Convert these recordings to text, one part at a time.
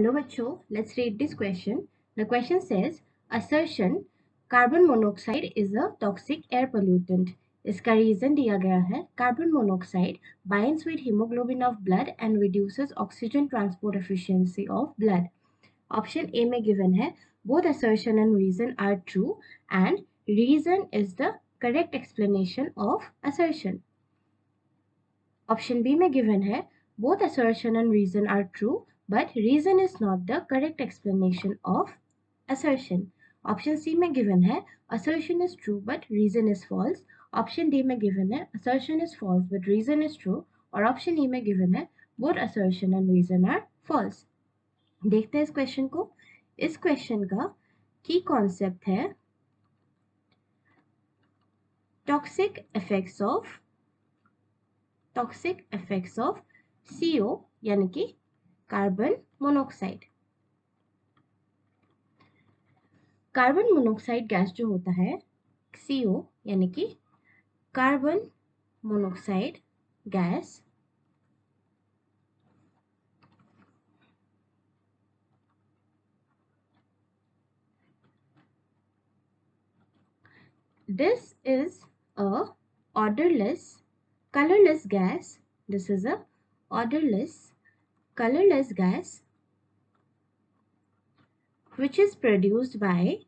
Hello बच्चों, let's read this question. The question says assertion carbon monoxide is a toxic air pollutant. इसका reason दिया गया है carbon monoxide binds with hemoglobin of blood and reduces oxygen transport efficiency of blood. Option A में given है both assertion and reason are true and reason is the correct explanation of assertion. Option B में given है both assertion and reason are true, but reason is not the correct explanation of assertion. Option C में given है assertion is true but reason is false. Option D में given है assertion is false but reason is true. और option E में given है both assertion and reason are false. देखते हैं इस क्वेश्चन को. इस क्वेश्चन का की कॉन्सेप्ट है टॉक्सिक इफेक्ट्स ऑफ CO यानी कि carbon monoxide. Carbon monoxide gas जो होता है CO यानी कि carbon monoxide gas this is a odorless colorless gas. This is a odorless colorless gas which is produced by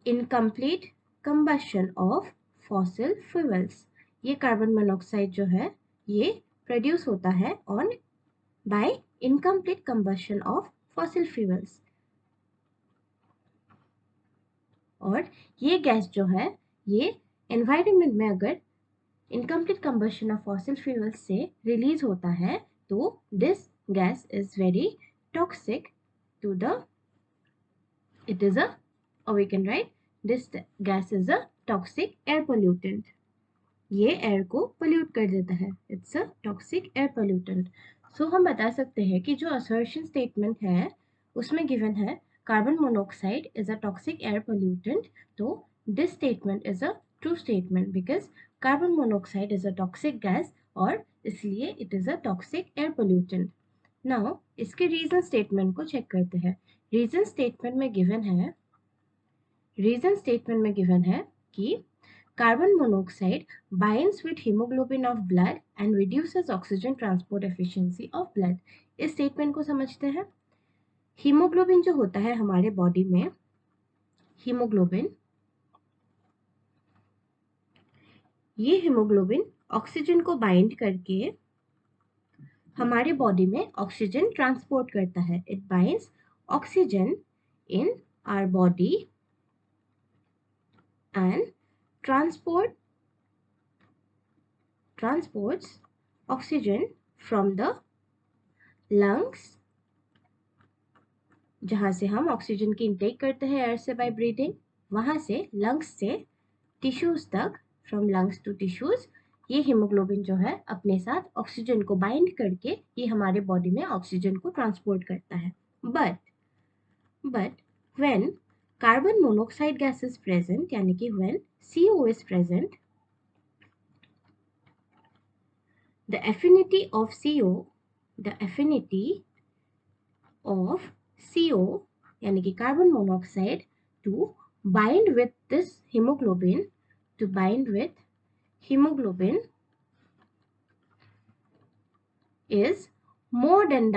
incomplete combustion of fossil fuels. ये carbon monoxide जो है ये produce होता है on by incomplete combustion of fossil fuels. और ये gas जो है ये एनवायरनमेंट में अगर incomplete combustion of fossil fuels से रिलीज होता है तो this gas is very toxic to the it is a, or we can write this gas is a toxic air pollutant. ये एयर को पोल्यूट कर देता है. It's a toxic air pollutant. So हम बता सकते हैं कि जो असर्शन स्टेटमेंट है उसमें गिवन है carbon monoxide is a toxic air pollutant. तो this statement is a true statement because carbon monoxide is a toxic gas और इसलिए it is a toxic air pollutant. Now इसके रीजन स्टेटमेंट को check करते हैं. Reason statement में given है कि carbon monoxide binds with hemoglobin of blood and reduces oxygen transport efficiency of blood. इस स्टेटमेंट को समझते हैं. हीमोग्लोबिन जो होता है हमारे बॉडी में, हीमोग्लोबिन, ये हीमोग्लोबिन ऑक्सीजन को बाइंड करके हमारे बॉडी में ऑक्सीजन ट्रांसपोर्ट करता है. It binds oxygen in our body and transports oxygen from the lungs, जहाँ से हम ऑक्सीजन की इनटेक करते हैं एयर से बाय ब्रीथिंग, वहाँ से लंग्स से टिश्यूज तक, फ्रॉम लंग्स टू टिश्यूज, ये हीमोग्लोबिन जो है अपने साथ ऑक्सीजन को बाइंड करके ये हमारे बॉडी में ऑक्सीजन को ट्रांसपोर्ट करता है. But when carbon monoxide gas is present यानी कि when CO is present, the affinity of CO यानी कि carbon monoxide to bind with hemoglobin is more than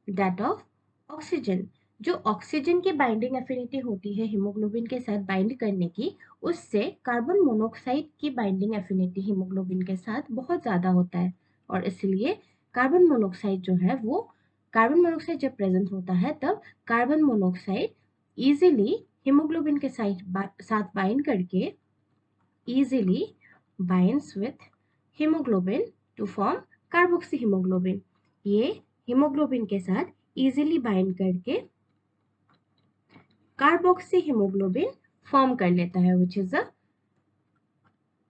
that of oxygen. जो ऑक्सीजन की बाइंडिंग एफिनिटी होती है हीमोग्लोबिन के साथ बाइंड करने की, उससे कार्बन मोनोऑक्साइड की बाइंडिंग एफिनिटी हीमोग्लोबिन के साथ बहुत ज़्यादा होता है. और इसलिए कार्बन मोनोऑक्साइड जो है वो, कार्बन मोनोऑक्साइड जब प्रेजेंट होता है तब कार्बन मोनोऑक्साइड इजीली हीमोग्लोबिन के साथ बाइंड करके easily binds with hemoglobin to form carboxy hemoglobin. ये हीमोग्लोबिन के साथ इजीली बाइंड करके कार्बोक्सी हीमोग्लोबिन फॉर्म कर लेता है, which is a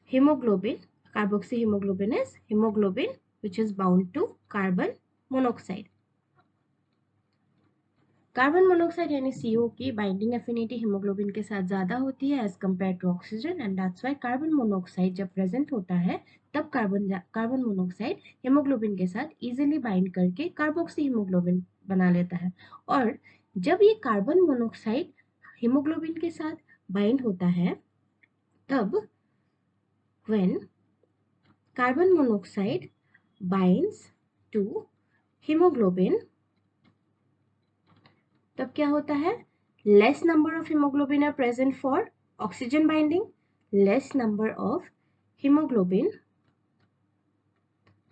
hemoglobin. Carboxy hemoglobin is hemoglobin which is bound to carbon monoxide. Carbon monoxide यानी CO की binding affinity hemoglobin के साथ ज़्यादा होती है as compare to oxygen, and that's why carbon monoxide जब प्रेजेंट होता है तब कार्बन मोनोऑक्साइड हीमोग्लोबिन के साथ इजीली बाइंड करके कार्बोक्सी हीमोग्लोबिन बना लेता है। और जब ये कार्बन मोनोऑक्साइड हीमोग्लोबिन के साथ बाइंड होता है तब when carbon monoxide binds to hemoglobin, तब क्या होता है, less number of hemoglobin are present for oxygen binding, less number of hemoglobin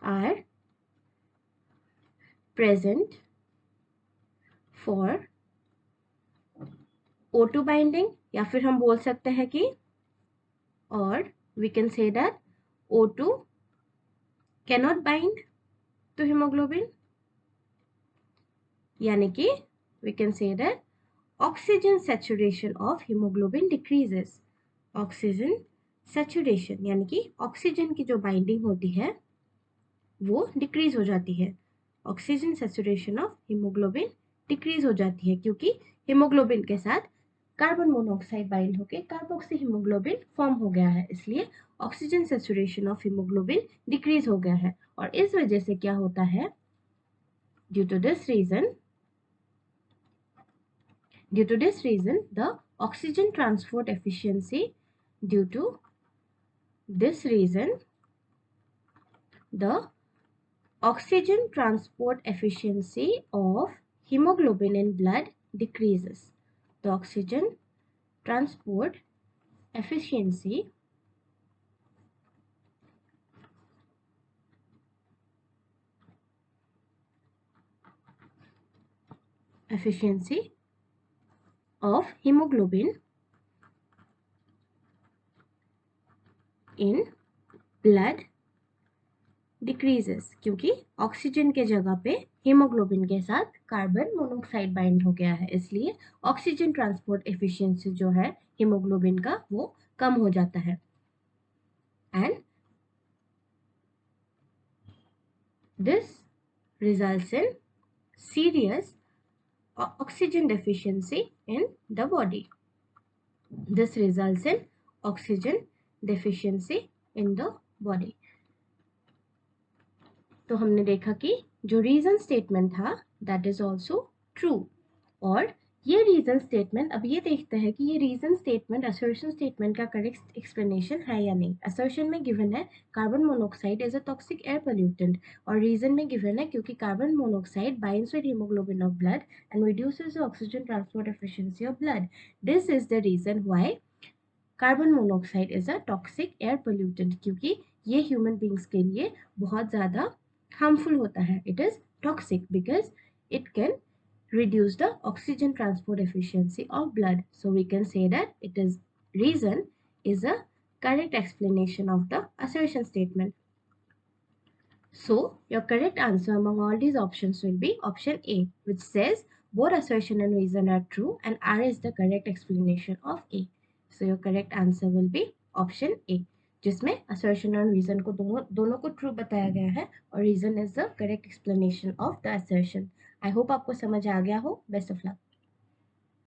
are present for O2 binding, या फिर हम बोल सकते हैं कि और we can say that O2 cannot bind to hemoglobin, यानी कि we can say that oxygen saturation of hemoglobin decreases. Oxygen saturation यानी कि ऑक्सीजन की जो बाइंडिंग होती है वो डिक्रीज हो जाती है। Oxygen saturation of haemoglobin decrease हो जाती है क्योंकि हीमोग्लोबिन के साथ कार्बन मोनोऑक्साइड बाइंड होकर कार्बोक्सी हीमोग्लोबिन फॉर्म हो गया है, इसलिए oxygen saturation of haemoglobin decrease हो गया है। और इस वजह से क्या होता है, due to this reason, the oxygen transport efficiency of hemoglobin in blood decreases. The oxygen transport efficiency of hemoglobin in blood decreases, क्योंकि ऑक्सीजन के जगह पे हीमोग्लोबिन के साथ कार्बन मोनोऑक्साइड बाइंड हो गया है, इसलिए ऑक्सीजन ट्रांसपोर्ट एफिशिएंसी जो है हीमोग्लोबिन का वो कम हो जाता है। And this results in serious oxygen deficiency in the body. This results in oxygen deficiency in the body. तो हमने देखा कि जो रीजन स्टेटमेंट था दैट इज ऑल्सो ट्रू, और ये रीजन स्टेटमेंट, अब ये देखते हैं कि ये रीजन स्टेटमेंट असर्शन स्टेटमेंट का करेक्ट एक्सप्लेनेशन है या नहीं। असर्शन में गिवन है carbon monoxide is a toxic air pollutant, और रीजन में गिवन है क्योंकि carbon monoxide binds with hemoglobin of blood and reduces the oxygen transport efficiency of blood. This is the reason why carbon monoxide is a toxic air pollutant, क्योंकि ये human beings के लिए बहुत ज़्यादा harmful होता है। It is toxic because it can reduce the oxygen transport efficiency of blood. So we can say that it is reason is a correct explanation of the assertion statement. So your correct answer among all these options will be option A, which says both assertion and reason are true and R is the correct explanation of A. So your correct answer will be option A, जिसमें assertion और reason को दोनों को true बताया गया है और reason is the correct explanation of the assertion. I hope आपको समझ आ गया हो. Best of luck.